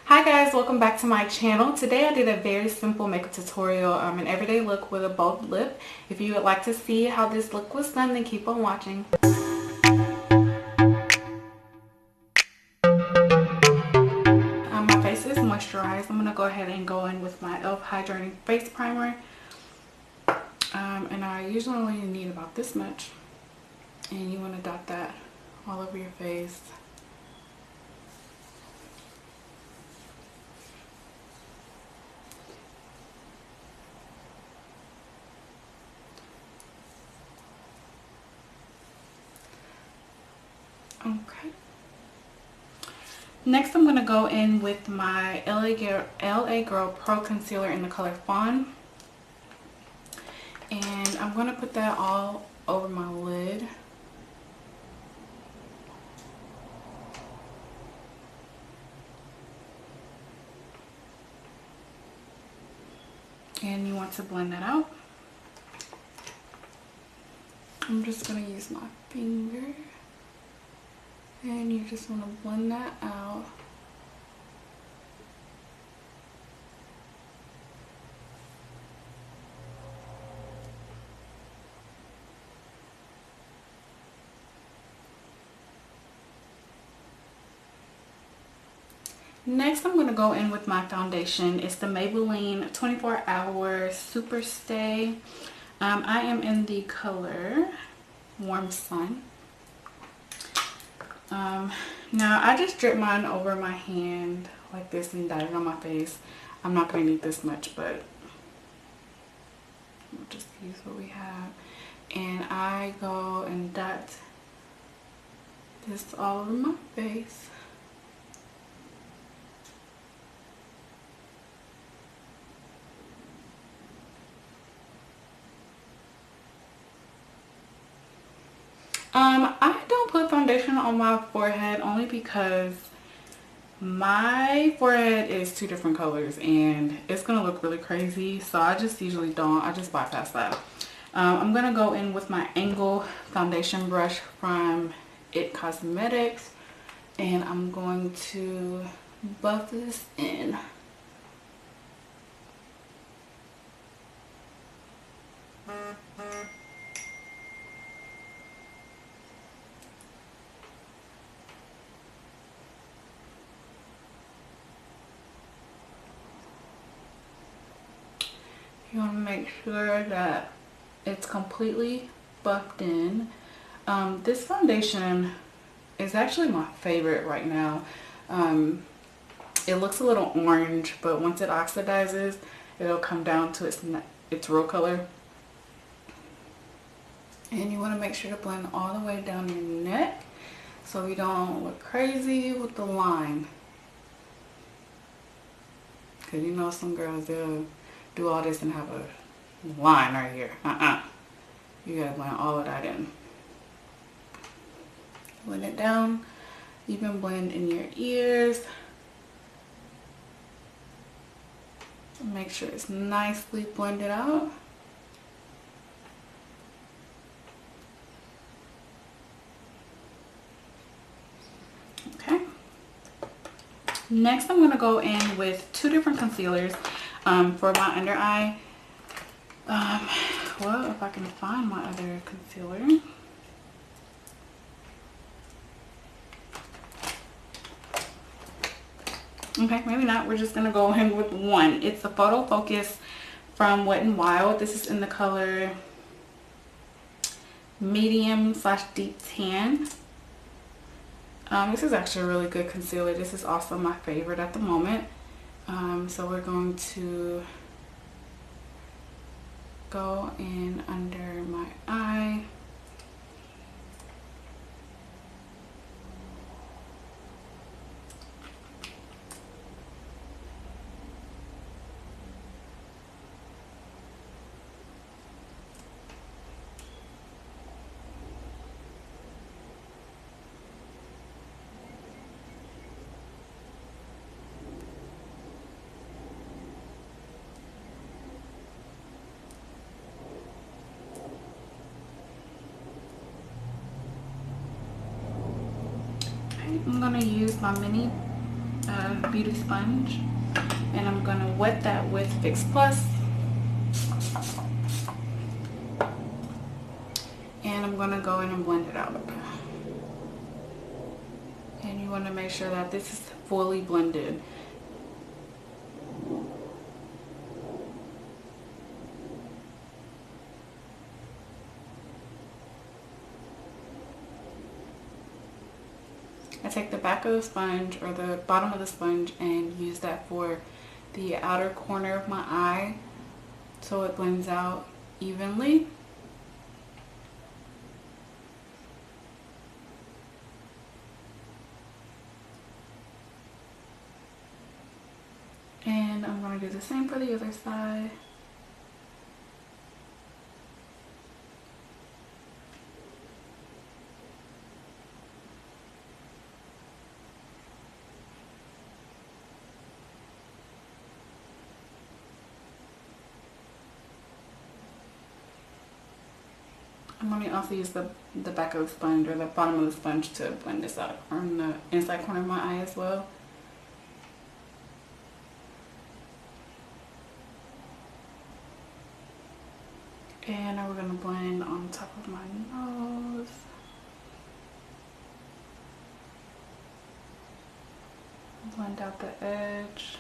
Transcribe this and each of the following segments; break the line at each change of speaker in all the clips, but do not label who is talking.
Hi guys, welcome back to my channel. Today I did a very simple makeup tutorial, an everyday look with a bold lip. If you would like to see how this look was done, then keep on watching. My face is moisturized. I'm going to go ahead and go in with my e.l.f. Hydrating Face Primer. And I usually only need about this much. And you want to dot that all over your face. Okay. Next, I'm going to go in with my LA Girl Pro Concealer in the color Fawn. And I'm going to put that all over my lid. And you want to blend that out. I'm just going to use my finger. And you just want to blend that out. Next, I'm going to go in with my foundation. It's the Maybelline 24 Hour Super Stay. I am in the color Warm Sun. Now I just drip mine over my hand like this and dot it on my face. I'm not going to need this much, but we'll just use what we have. And I go and dot this all over my face. I don't put foundation on my forehead only because my forehead is two different colors and it's gonna look really crazy, so I just usually don't. I just bypass that. I'm gonna go in with my Angle foundation brush from It Cosmetics, and I'm going to buff this in. You want to make sure that it's completely buffed in. This foundation is actually my favorite right now. It looks a little orange, but once it oxidizes, it'll come down to its real color. And you want to make sure to blend all the way down your neck so you don't look crazy with the line. Because you know some girls, they'll do all this and have a line right here. You gotta blend all of that in. Blend it down. Even blend in your ears. Make sure it's nicely blended out. Okay. Next, I'm gonna go in with two different concealers. For my under eye, well, if I can find my other concealer. Okay, maybe not. We're just going to go in with one. It's the Photo Focus from Wet n Wild. This is in the color medium/deep tan. This is actually a really good concealer. This is also my favorite at the moment. So we're going to go in under my eye. I'm going to use my mini beauty sponge, and I'm going to wet that with Fix Plus. And I'm going to go in and blend it out. And you want to make sure that this is fully blended. I take the back of the sponge or the bottom of the sponge and use that for the outer corner of my eye so it blends out evenly. And I'm going to do the same for the other side. I'm going to also use the back of the sponge or the bottom of the sponge to blend this out on the inside corner of my eye as well. And now we're going to blend on top of my nose. Blend out the edge.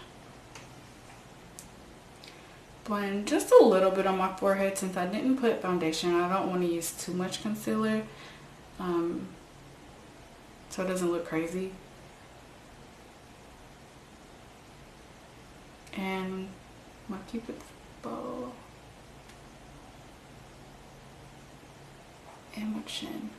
Blend just a little bit on my forehead since I didn't put foundation. I don't want to use too much concealer so it doesn't look crazy. And my Cupid's bow and my chin.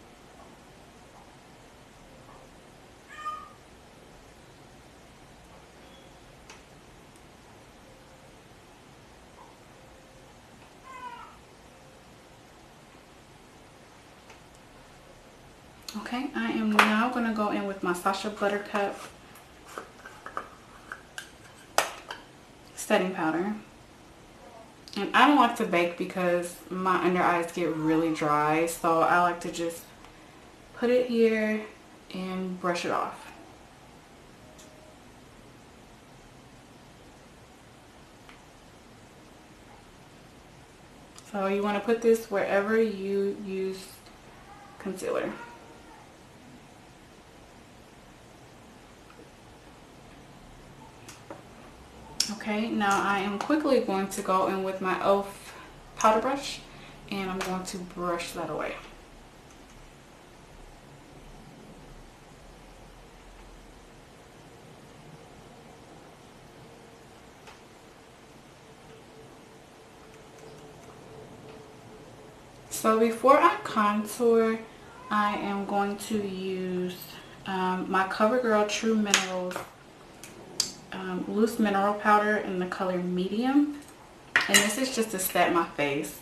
Okay, I am now going to go in with my Sacha Buttercup setting powder. And I don't like to bake because my under eyes get really dry, so I like to just put it here and brush it off. So you want to put this wherever you use concealer. Okay, now I am quickly going to go in with my e.l.f. powder brush and I'm going to brush that away. So before I contour, I am going to use my CoverGirl True Minerals loose mineral powder in the color medium, and this is just to set my face,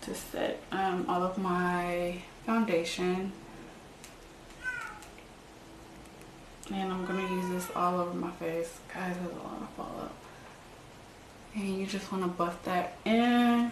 to set all of my foundation, and I'm going to use this all over my face. Guys, there's a lot of fallout, and you just want to buff that in.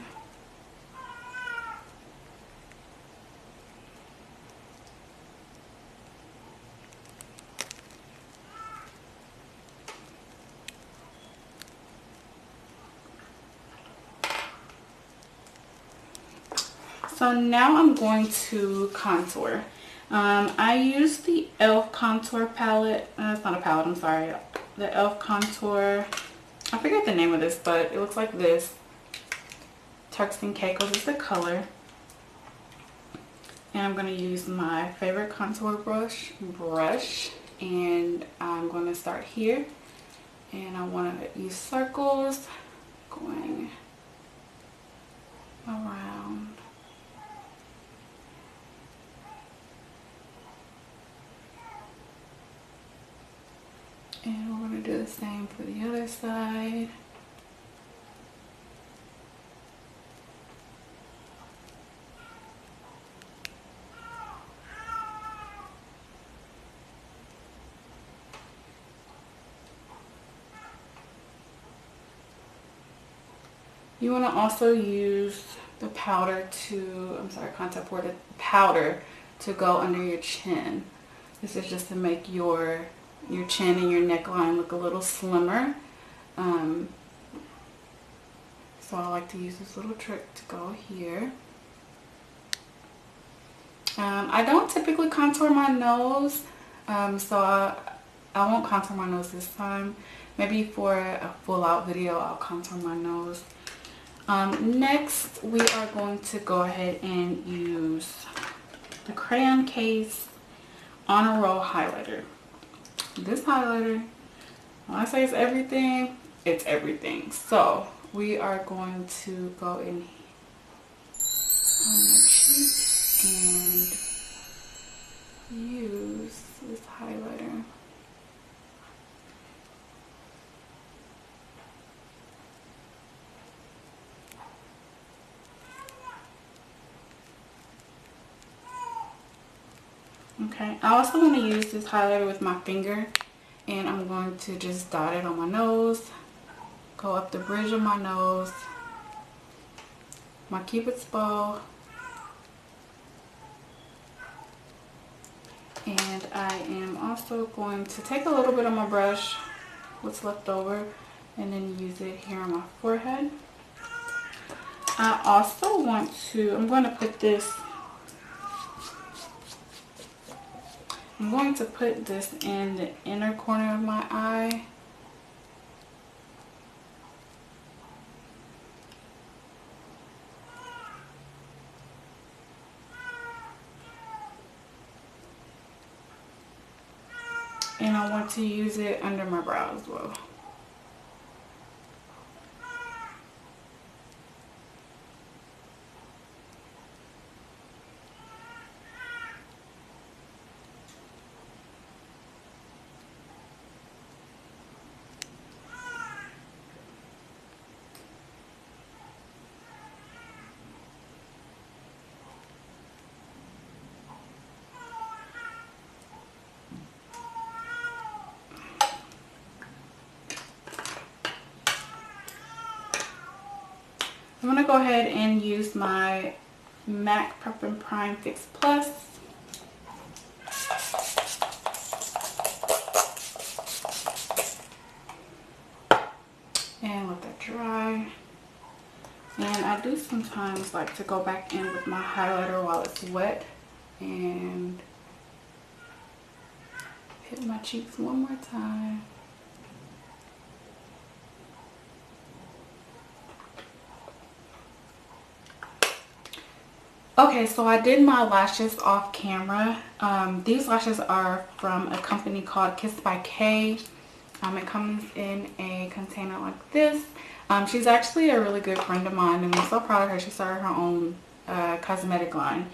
So now I'm going to contour. I use the e.l.f. contour palette. It's not a palette, I'm sorry. The e.l.f. contour. I forget the name of this, but it looks like this. Turks and Caicos is the color. And I'm going to use my favorite contour brush. And I'm going to start here. And I want to use circles going around. And we're going to do the same for the other side. You want to also use the powder contact powder to go under your chin. This is just to make your your chin and your neckline look a little slimmer. So I like to use this little trick to go here. I don't typically contour my nose, so I won't contour my nose this time. Maybe for a full out video I'll contour my nose. Next we are going to go ahead and use the Crayon Case Honor Roll highlighter. This highlighter, when I say it's everything. So we are going to go in on your cheek and use this highlighter. Okay, I also want to use this highlighter with my finger, and I'm going to just dot it on my nose, go up the bridge of my nose, my cupid's bow, and I am also going to take a little bit of my brush, what's left over, and then use it here on my forehead. I also want to, I'm going to put this in the inner corner of my eye. And I want to use it under my brow as well. I'm going to go ahead and use my MAC Prep and Prime Fix Plus. And let that dry. And I do sometimes like to go back in with my highlighter while it's wet and hit my cheeks one more time. Okay, so I did my lashes off camera. These lashes are from a company called Kiss by K. It comes in a container like this. She's actually a really good friend of mine, and I'm so proud of her. She started her own cosmetic line.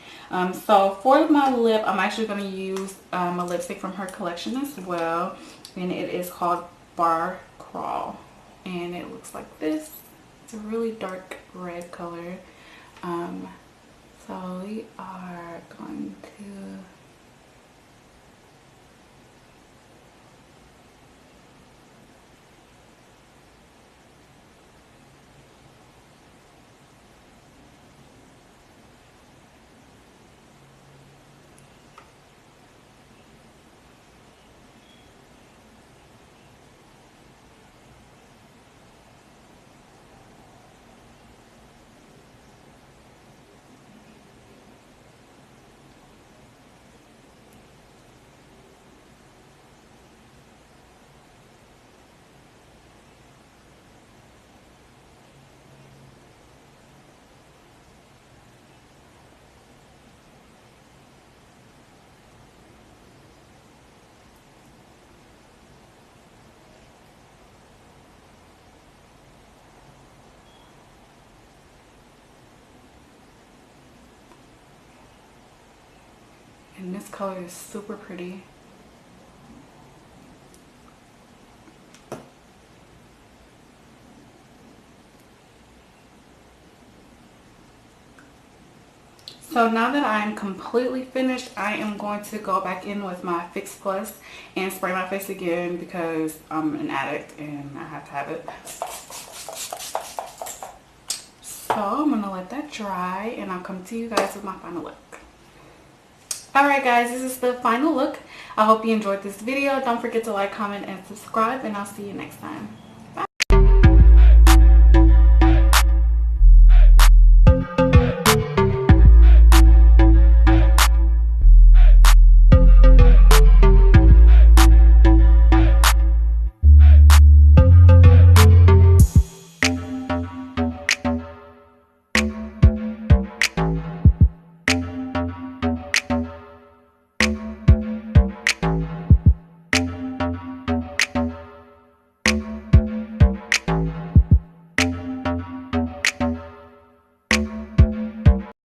So for my lip, I'm actually going to use a lipstick from her collection as well, and it is called Bar Crawl, and it looks like this. It's a really dark red color. So we are going to and this color is super pretty. So now that I am completely finished, I am going to go back in with my Fix Plus and spray my face again because I'm an addict and I have to have it. So I'm going to let that dry and I'll come to you guys with my final look. Alright guys, this is the final look. I hope you enjoyed this video. Don't forget to like, comment, and subscribe, and I'll see you next time.